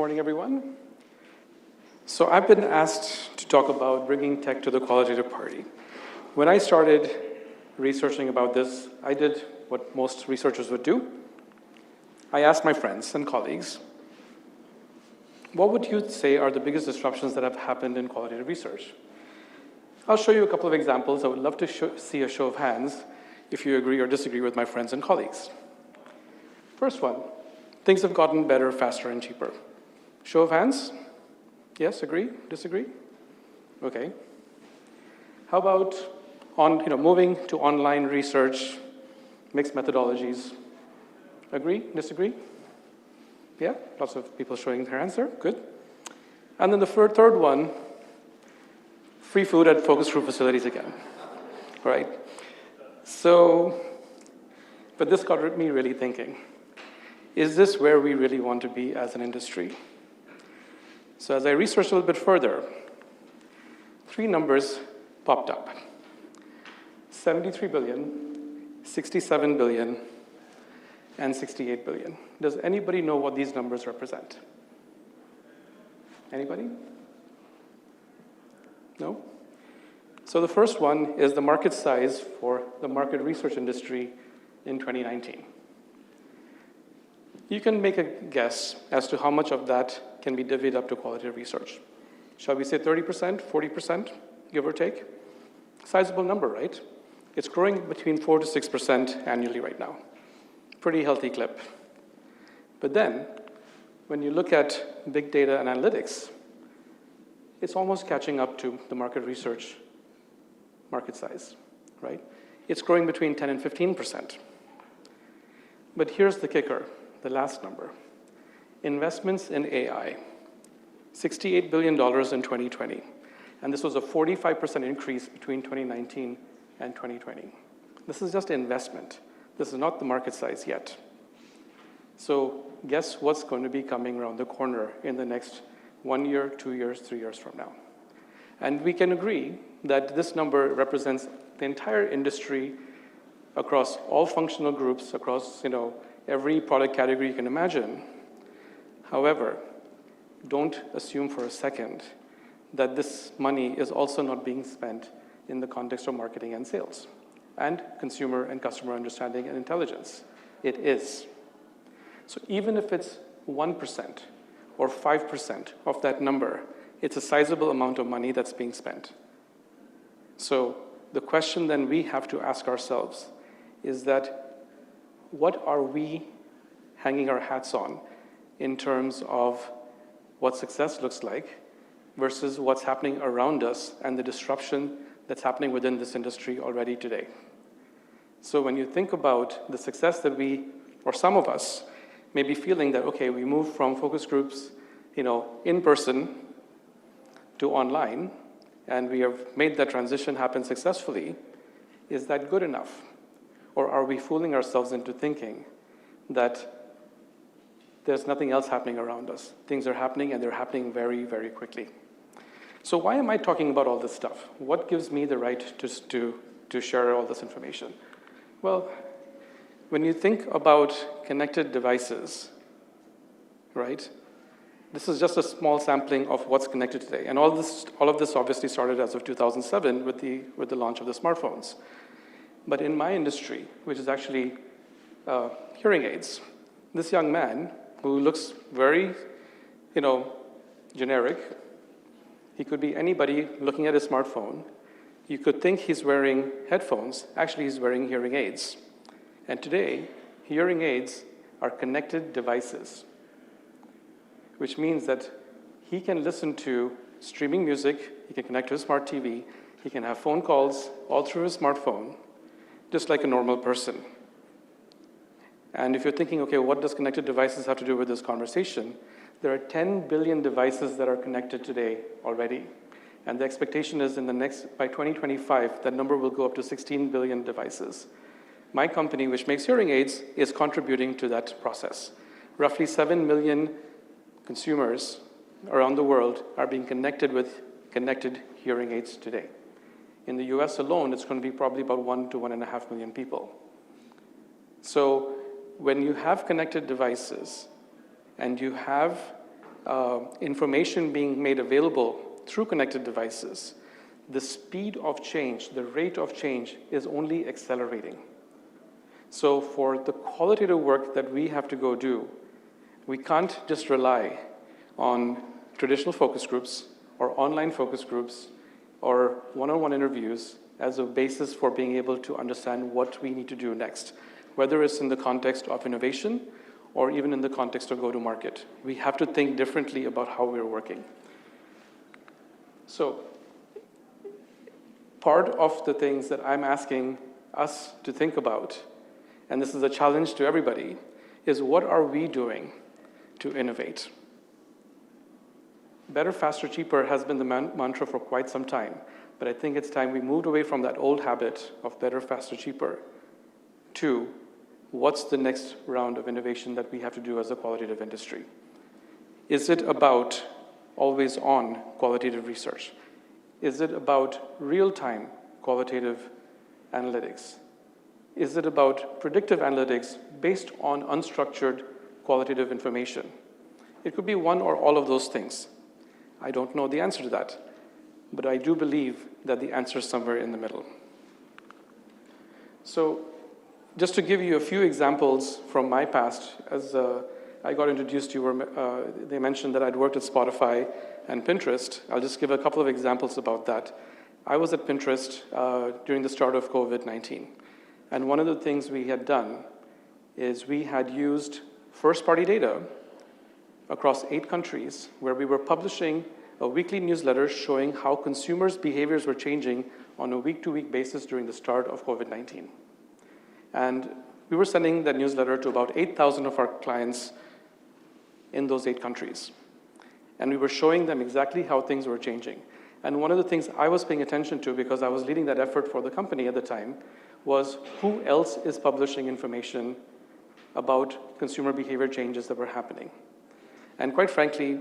morning, everyone. So I've been asked to talk about bringing tech to the qualitative party. When I started researching about this, I did what most researchers would do. I asked my friends and colleagues, what would you say are the biggest disruptions that have happened in qualitative research? I'll show you a couple of examples. I would love to see a show of hands if you agree or disagree with my friends and colleagues. First one, things have gotten better, faster, and cheaper. Show of hands? Yes, agree, disagree? Okay. How about moving to online research, mixed methodologies? Agree, disagree? Yeah, lots of people showing their hands there, good. And then the third one, free food at focus group facilities again, right? So, but this got me really thinking. Is this where we really want to be as an industry? So as I researched a little bit further, 3 numbers popped up. 73 billion, 67 billion, and 68 billion. Does anybody know what these numbers represent? Anybody? No? So the first one is the market size for the market research industry in 2019. You can make a guess as to how much of that can be divvied up to qualitative research. Shall we say 30%, 40%, give or take? Sizable number, right? It's growing between 4 to 6% annually right now. Pretty healthy clip. But then, when you look at big data and analytics, it's almost catching up to the market research market size, right? It's growing between 10 and 15%. But here's the kicker. The last number. Investments in AI, $68 billion in 2020. And this was a 45% increase between 2019 and 2020. This is just investment. This is not the market size yet. So guess what's going to be coming around the corner in the next 1 year, 2 years, 3 years from now? And we can agree that this number represents the entire industry across all functional groups, across every product category you can imagine. However, don't assume for a second that this money is also not being spent in the context of marketing and sales, and consumer and customer understanding and intelligence. It is. So even if it's 1% or 5% of that number, it's a sizable amount of money that's being spent. So the question then we have to ask ourselves is that what are we hanging our hats on in terms of what success looks like versus what's happening around us and the disruption that's happening within this industry already today? So when you think about the success that we, or some of us, may be feeling that, okay, we move from focus groups, in person to online, and we have made that transition happen successfully, is that good enough? Or are we fooling ourselves into thinking that there's nothing else happening around us? Things are happening, and they're happening very, very quickly. So why am I talking about all this stuff? What gives me the right to share all this information? Well, when you think about connected devices, right? This is just a small sampling of what's connected today. And all of this obviously started as of 2007 with the launch of the smartphones. But in my industry, which is actually hearing aids, this young man who looks very, generic, he could be anybody looking at his smartphone. You could think he's wearing headphones. Actually, he's wearing hearing aids. And today, hearing aids are connected devices, which means that he can listen to streaming music, he can connect to his smart TV, he can have phone calls all through his smartphone, just like a normal person. And if you're thinking, okay, what does connected devices have to do with this conversation? There are 10 billion devices that are connected today already. And the expectation is by 2025, that number will go up to 16 billion devices. My company, which makes hearing aids, is contributing to that process. Roughly 7 million consumers around the world are being connected with connected hearing aids today. In the US alone, it's going to be probably about 1 to 1.5 million people. So when you have connected devices and you have information being made available through connected devices, the speed of change, the rate of change is only accelerating. So for the qualitative work that we have to go do, we can't just rely on traditional focus groups or online focus groups or one-on-one interviews as a basis for being able to understand what we need to do next, whether it's in the context of innovation or even in the context of go-to-market. We have to think differently about how we're working. So part of the things that I'm asking us to think about, and this is a challenge to everybody, is what are we doing to innovate? Better, faster, cheaper has been the mantra for quite some time, but I think it's time we moved away from that old habit of better, faster, cheaper to what's the next round of innovation that we have to do as a qualitative industry. Is it about always on qualitative research? Is it about real-time qualitative analytics? Is it about predictive analytics based on unstructured qualitative information? It could be one or all of those things. I don't know the answer to that, but I do believe that the answer is somewhere in the middle. So just to give you a few examples from my past, as I got introduced to you, they mentioned that I'd worked at Spotify and Pinterest. I'll just give a couple of examples about that. I was at Pinterest during the start of COVID-19. And one of the things we had done is we had used first-party data across 8 countries where we were publishing a weekly newsletter showing how consumers' behaviors were changing on a week-to-week basis during the start of COVID-19. And we were sending that newsletter to about 8,000 of our clients in those 8 countries. And we were showing them exactly how things were changing. And one of the things I was paying attention to, because I was leading that effort for the company at the time, was who else is publishing information about consumer behavior changes that were happening. And quite frankly,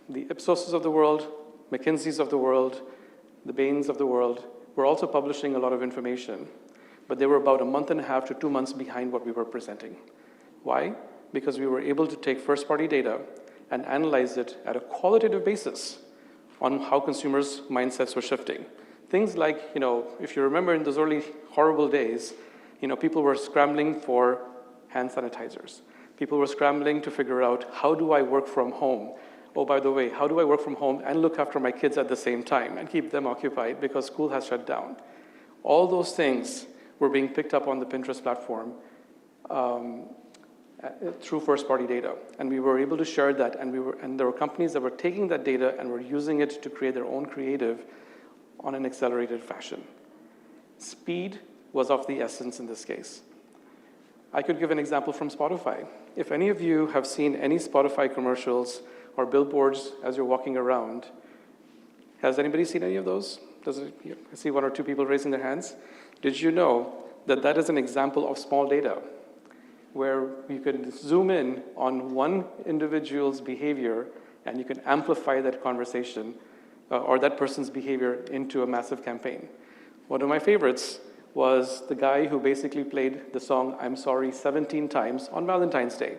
the Ipsoses of the world, McKinsey's of the world, the Bains of the world were also publishing a lot of information, but they were about a month and a half to 2 months behind what we were presenting. Why? Because we were able to take first-party data and analyze it at a qualitative basis on how consumers' mindsets were shifting. Things like, if you remember in those early horrible days, people were scrambling for hand sanitizers. People were scrambling to figure out, how do I work from home? Oh, by the way, how do I work from home and look after my kids at the same time and keep them occupied because school has shut down? All those things were being picked up on the Pinterest platform through first-party data. And we were able to share that, and there were companies that were taking that data and were using it to create their own creative on an accelerated fashion. Speed was of the essence in this case. I could give an example from Spotify. If any of you have seen any Spotify commercials or billboards as you're walking around, has anybody seen any of those? I see 1 or 2 people raising their hands. Did you know that that is an example of small data, where you can zoom in on one individual's behavior and you can amplify that conversation or that person's behavior into a massive campaign? One of my favorites was the guy who basically played the song I'm Sorry 17 times on Valentine's Day.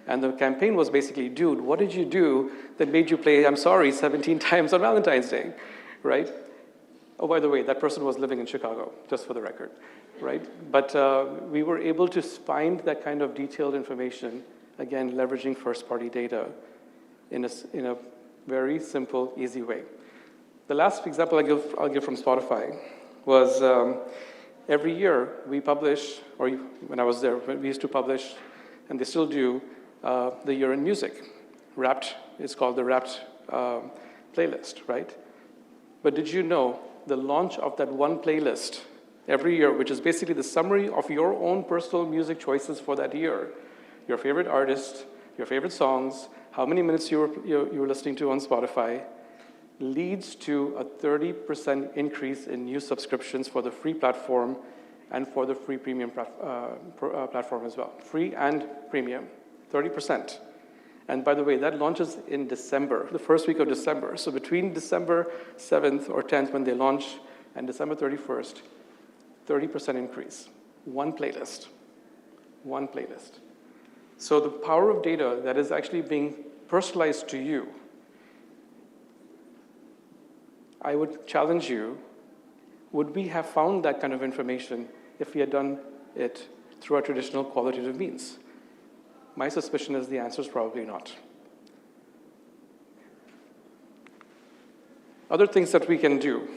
And the campaign was basically, dude, what did you do that made you play I'm Sorry 17 times on Valentine's Day, right? Oh, by the way, that person was living in Chicago, just for the record, right? But we were able to find that kind of detailed information, again, leveraging first-party data in a very simple, easy way. The last example I'll give from Spotify was every year we publish, or when I was there, we used to publish, and they still do, the Year in Music. Wrapped, it's called the Wrapped playlist, right? But did you know the launch of that one playlist every year, which is basically the summary of your own personal music choices for that year, your favorite artist, your favorite songs, how many minutes you were listening to on Spotify, leads to a 30% increase in new subscriptions for the free platform and for the free premium platform as well. Free and premium, 30%. And by the way, that launches in December, the first week of December. So between December 7th or 10th when they launch and December 31st, 30% increase. One playlist. One playlist. So the power of data that is actually being personalized to you, I would challenge you, would we have found that kind of information if we had done it through our traditional qualitative means? My suspicion is the answer is probably not. Other things that we can do.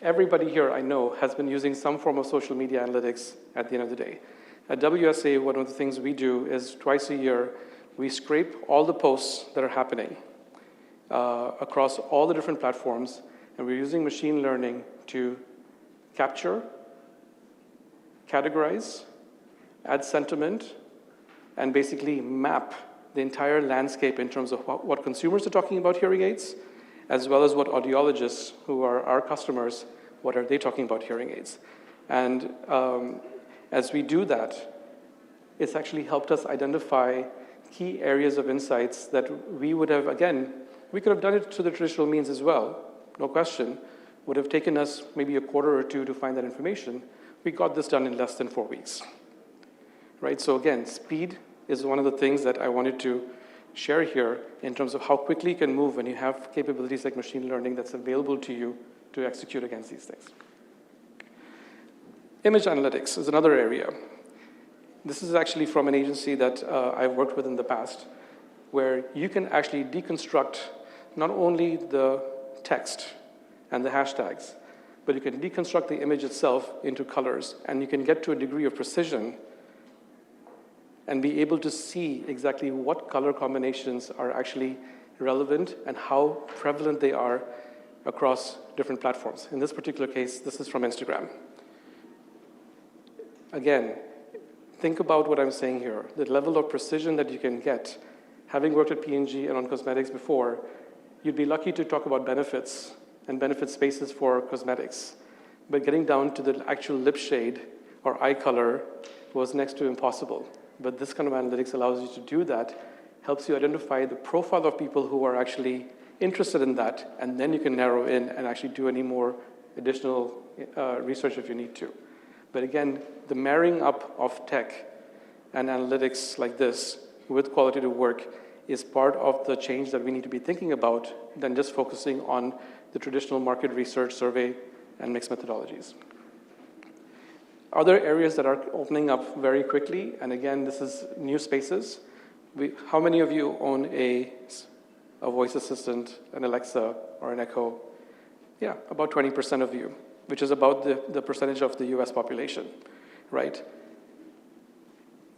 Everybody here I know has been using some form of social media analytics at the end of the day. At WSA, one of the things we do is twice a year, we scrape all the posts that are happening across all the different platforms, and we're using machine learning to capture, categorize, add sentiment, and basically map the entire landscape in terms of what consumers are talking about hearing aids, as well as what audiologists, who are our customers, what are they talking about hearing aids. And as we do that, it's actually helped us identify key areas of insights that we would have, again, we could have done it through the traditional means as well, no question. Would have taken us maybe a quarter or two to find that information. We got this done in less than 4 weeks. Right, so again, speed is one of the things that I wanted to share here in terms of how quickly you can move when you have capabilities like machine learning that's available to you to execute against these things. Image analytics is another area. This is actually from an agency that I've worked with in the past, where you can actually deconstruct not only the text and the hashtags, but you can deconstruct the image itself into colors, and you can get to a degree of precision and be able to see exactly what color combinations are actually relevant and how prevalent they are across different platforms. In this particular case, this is from Instagram. Again, think about what I'm saying here. The level of precision that you can get, having worked at P&G and on cosmetics before, you'd be lucky to talk about benefits and benefit spaces for cosmetics. But getting down to the actual lip shade or eye color was next to impossible. But this kind of analytics allows you to do that, helps you identify the profile of people who are actually interested in that, and then you can narrow in and actually do any more additional research if you need to. But again, the marrying up of tech and analytics like this with qualitative work is part of the change that we need to be thinking about than just focusing on the traditional market research, survey, and mixed methodologies. Other areas that are opening up very quickly, and again, this is new spaces. How many of you own a voice assistant, an Alexa, or an Echo? Yeah, about 20% of you, which is about the percentage of the US population, right?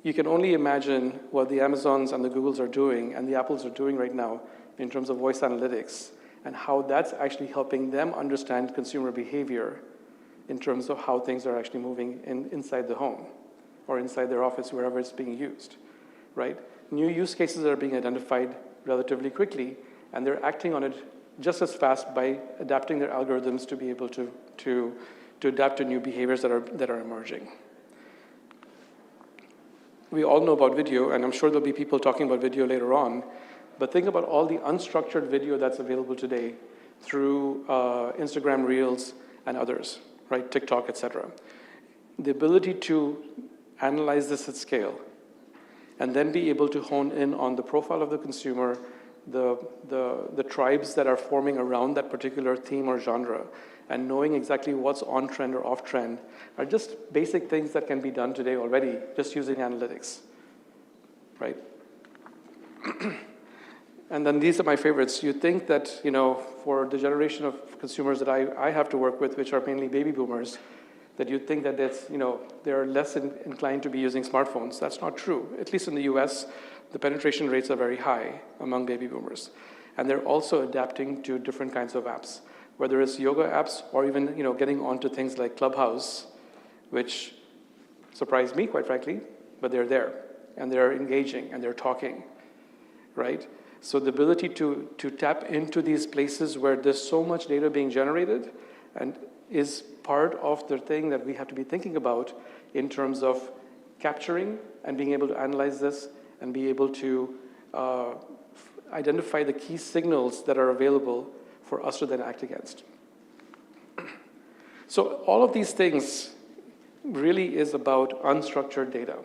You can only imagine what the Amazons and the Googles are doing and the Apples are doing right now in terms of voice analytics and how that's actually helping them understand consumer behavior in terms of how things are actually moving inside the home or inside their office, wherever it's being used, right? New use cases are being identified relatively quickly, and they're acting on it just as fast by adapting their algorithms to be able to adapt to new behaviors that are emerging. We all know about video, and I'm sure there'll be people talking about video later on, but think about all the unstructured video that's available today through Instagram Reels and others, right, TikTok, et cetera. The ability to analyze this at scale and then be able to hone in on the profile of the consumer, the tribes that are forming around that particular theme or genre, and knowing exactly what's on trend or off trend are just basic things that can be done today already, just using analytics, right? And then these are my favorites. You think that, you know, for the generation of consumers that I have to work with, which are mainly baby boomers, that you think that that's, you know, they're less inclined to be using smartphones. That's not true. At least in the US, the penetration rates are very high among baby boomers. And they're also adapting to different kinds of apps, whether it's yoga apps or even, you know, getting onto things like Clubhouse, which surprised me, quite frankly, but they're there. And they're engaging and they're talking, right? So the ability to tap into these places where there's so much data being generated and is part of the thing that we have to be thinking about in terms of capturing and being able to analyze this and be able to identify the key signals that are available for us to then act against. So all of these things really is about unstructured data.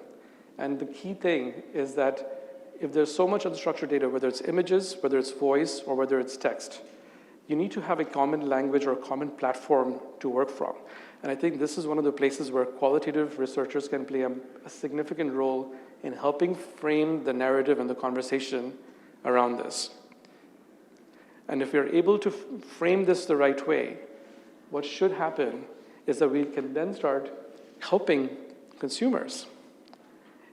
And the key thing is that if there's so much unstructured data, whether it's images, whether it's voice, or whether it's text, you need to have a common language or a common platform to work from. And I think this is one of the places where qualitative researchers can play a significant role in helping frame the narrative and the conversation around this. And if we're able to frame this the right way, what should happen is that we can then start helping consumers,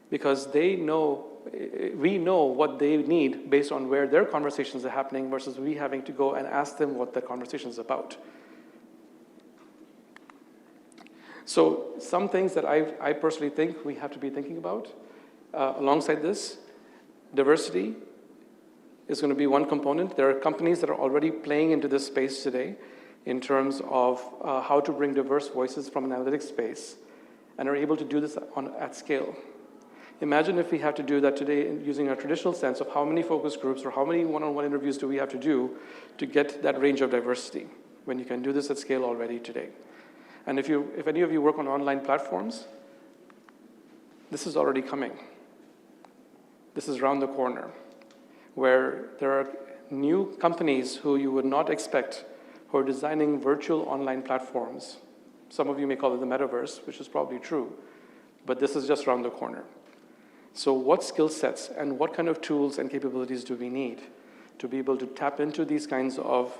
because we know what they need based on where their conversations are happening versus we having to go and ask them what the conversation is about. So some things that I personally think we have to be thinking about alongside this, diversity is going to be one component. There are companies that are already playing into this space today in terms of how to bring diverse voices from an analytics space and are able to do this at scale. Imagine if we have to do that today using a traditional sense of how many focus groups or how many one-on-one interviews do we have to do to get that range of diversity when you can do this at scale already today. And if any of you work on online platforms, this is already coming. This is around the corner, where there are new companies who you would not expect who are designing virtual online platforms. Some of you may call it the metaverse, which is probably true, but this is just around the corner. So what skill sets and what kind of tools and capabilities do we need to be able to tap into these kinds of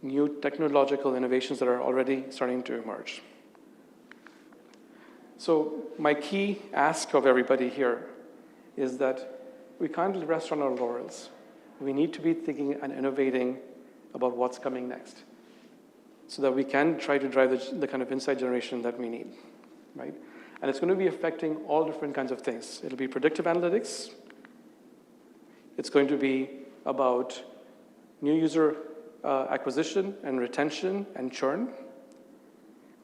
new technological innovations that are already starting to emerge? So my key ask of everybody here is that we can't rest on our laurels. We need to be thinking and innovating about what's coming next so that we can try to drive the kind of insight generation that we need, right? And it's going to be affecting all different kinds of things. It'll be predictive analytics. It's going to be about new user acquisition and retention and churn.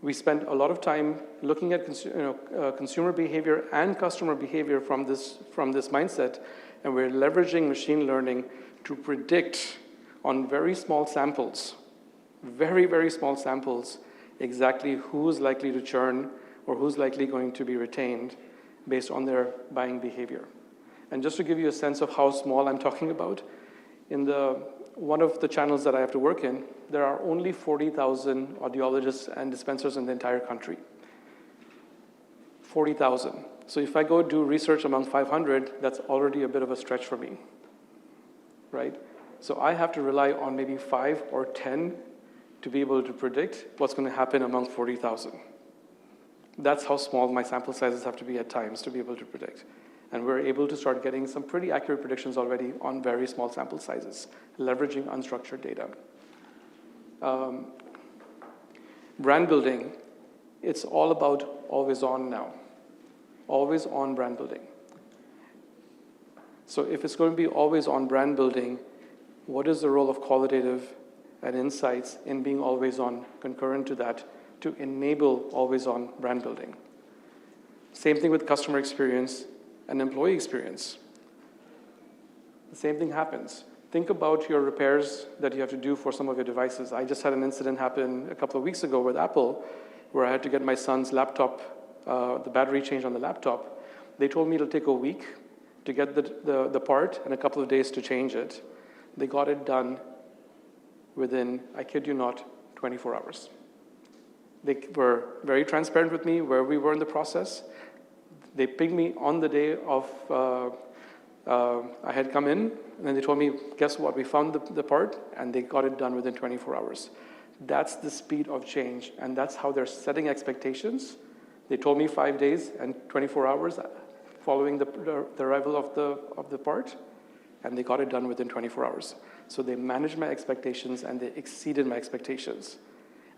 We spend a lot of time looking at consumer behavior and customer behavior from this mindset, and we're leveraging machine learning to predict on very small samples, very, very small samples, exactly who's likely to churn or who's likely going to be retained based on their buying behavior. And just to give you a sense of how small I'm talking about, in one of the channels that I have to work in, there are only 40,000 audiologists and dispensers in the entire country. 40,000. So if I go do research among 500, that's already a bit of a stretch for me, right? So I have to rely on maybe 5 or 10 to be able to predict what's going to happen among 40,000. That's how small my sample sizes have to be at times to be able to predict. And we're able to start getting some pretty accurate predictions already on very small sample sizes, leveraging unstructured data. Brand building, it's all about always on now. Always on brand building. So if it's going to be always on brand building, what is the role of qualitative and insights in being always on concurrent to that to enable always on brand building? Same thing with customer experience and employee experience. The same thing happens. Think about your repairs that you have to do for some of your devices. I just had an incident happen a couple of weeks ago with Apple where I had to get my son's laptop, the battery changed on the laptop. They told me it'll take a week to get the part and a couple of days to change it. They got it done within, I kid you not, 24 hours. They were very transparent with me where we were in the process. They pinged me on the day of I had come in, and then they told me, guess what, we found the part, and they got it done within 24 hours. That's the speed of change, and that's how they're setting expectations. They told me 5 days and 24 hours following the arrival of the part, and they got it done within 24 hours. So they managed my expectations, and they exceeded my expectations.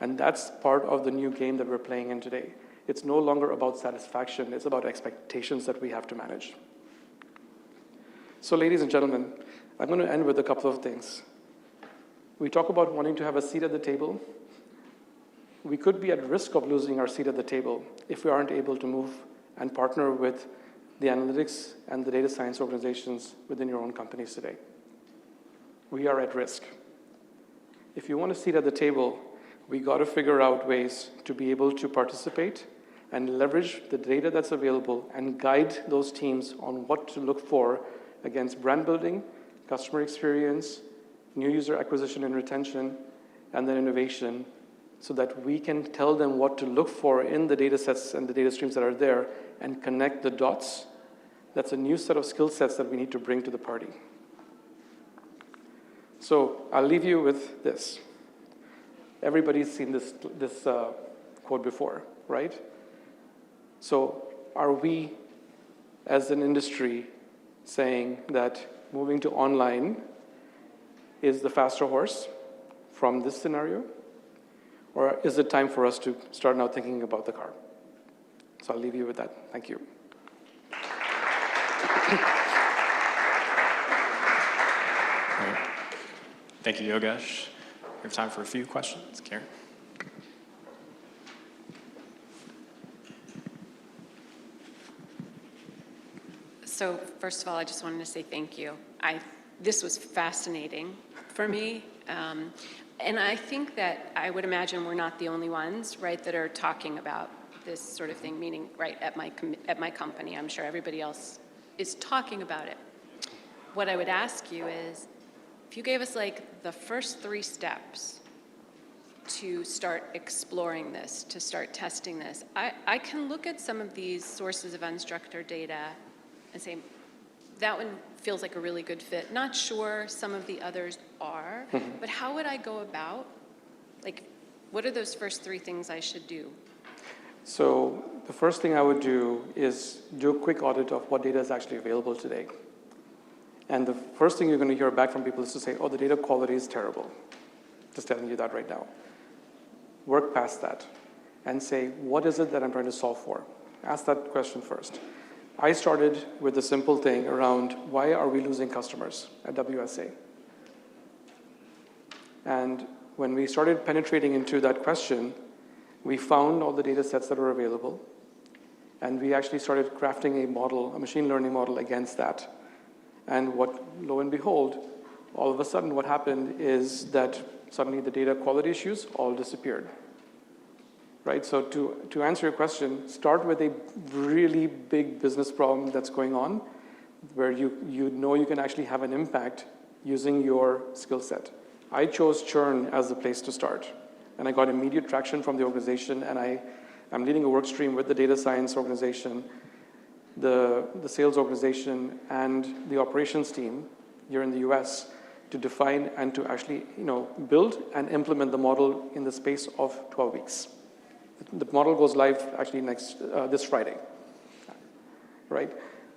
And that's part of the new game that we're playing in today. It's no longer about satisfaction, it's about expectations that we have to manage. So ladies and gentlemen, I'm going to end with a couple of things. We talk about wanting to have a seat at the table. We could be at risk of losing our seat at the table if we aren't able to move and partner with the analytics and the data science organizations within your own companies today. We are at risk. If you want a seat at the table, we got to figure out ways to be able to participate and leverage the data that's available and guide those teams on what to look for against brand building, customer experience, new user acquisition and retention, and then innovation, so that we can tell them what to look for in the data sets and the data streams that are there and connect the dots. That's a new set of skill sets that we need to bring to the party. So I'll leave you with this. Everybody's seen this quote before, right? So are we, as an industry, saying that moving to online is the faster horse from this scenario? Or is it time for us to start now thinking about the car? So I'll leave you with that. Thank you. Great. Thank you, Yogesh. We have time for a few questions. Karen? So first of all, I just wanted to say thank you. This was fascinating for me. And I think that I would imagine we're not the only ones, right, that are talking about this sort of thing, meaning, right, at my company. I'm sure everybody else is talking about it. What I would ask you is, if you gave us like the first 3 steps to start exploring this, to start testing this, I can look at some of these sources of unstructured data and say, that one feels like a really good fit. Not sure some of the others are, but how would I go about, like, what are those first 3 things I should do? So the first thing I would do is do a quick audit of what data is actually available today. And the first thing you're going to hear back from people is to say, oh, the data quality is terrible. Just telling you that right now. Work past that and say, what is it that I'm trying to solve for? Ask that question first. I started with a simple thing around why are we losing customers at WSA? And when we started penetrating into that question, we found all the data sets that were available, and we actually started crafting a model, a machine learning model against that. And lo and behold, all of a sudden what happened is that suddenly the data quality issues all disappeared. Right, so to answer your question, start with a really big business problem that's going on, where you know you can actually have an impact using your skill set. I chose churn as the place to start, and I got immediate traction from the organization, and I'm leading a work stream with the data science organization, the sales organization, and the operations team here in the US to define and to actually build and implement the model in the space of 12 weeks. The model goes live actually this Friday, right?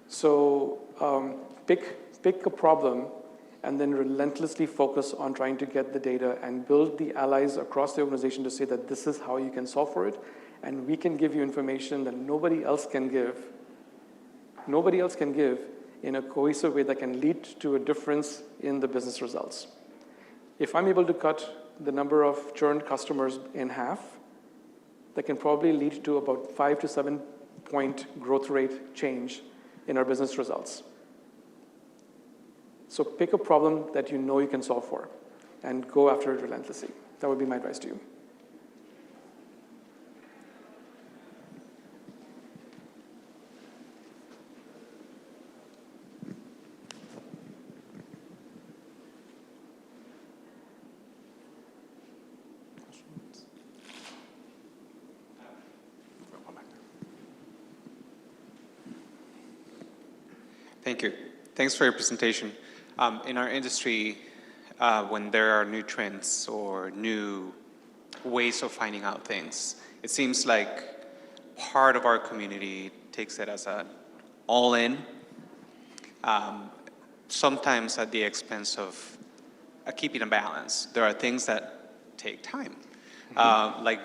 So pick a problem and then relentlessly focus on trying to get the data and build the allies across the organization to say that this is how you can solve for it, and we can give you information that nobody else can give in a cohesive way that can lead to a difference in the business results. If I'm able to cut the number of churned customers in half, that can probably lead to about 5 to 7 point growth rate change in our business results. So pick a problem that you know you can solve for and go after it relentlessly. That would be my advice to you. Thank you. Thanks for your presentation. In our industry, when there are new trends or new ways of finding out things, it seems like part of our community takes it as an all-in, sometimes at the expense of keeping a balance. There are things that take time, like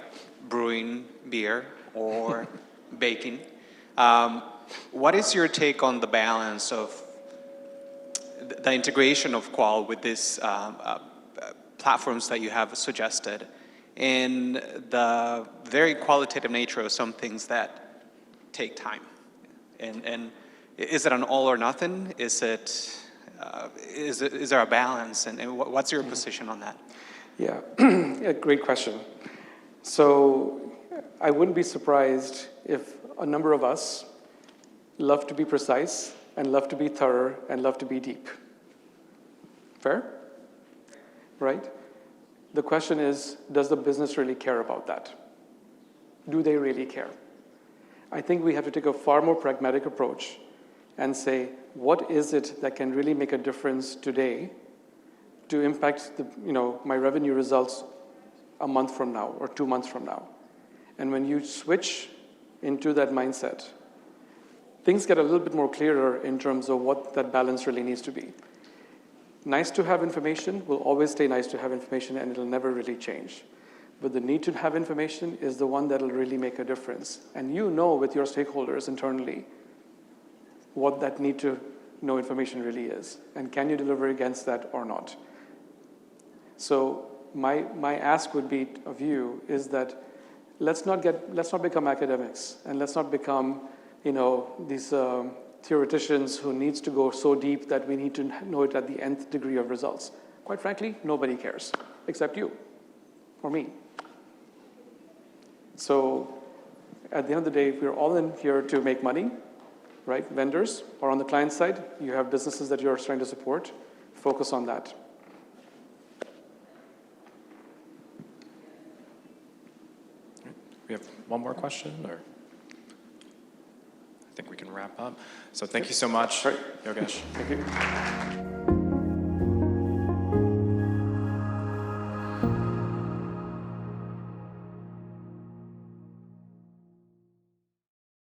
brewing beer or baking. What is your take on the balance of the integration of Qual with these platforms that you have suggested, and the very qualitative nature of some things that take time? And is it an all or nothing? Is there a balance? And what's your position on that? Yeah, yeah, great question. So I wouldn't be surprised if a number of us love to be precise and love to be thorough and love to be deep. Fair? Right? The question is, does the business really care about that? Do they really care? I think we have to take a far more pragmatic approach and say, what is it that can really make a difference today to impact my revenue results a month from now or 2 months from now? And when you switch into that mindset, things get a little bit more clearer in terms of what that balance really needs to be. Nice to have information will always stay nice to have information, and it'll never really change. But the need to have information is the one that'll really make a difference. And you know with your stakeholders internally what that need to know information really is. And can you deliver against that or not? So my ask would be of you is that let's not become academics, and let's not become these theoreticians who needs to go so deep that we need to know it at the nth degree of results. Quite frankly, nobody cares except you or me. So at the end of the day, we're all in here to make money, right? Vendors, or on the client side, you have businesses that you're trying to support. Focus on that. We have one more question, or I think we can wrap up. So thank you so much, Right. Yogesh. Thank you.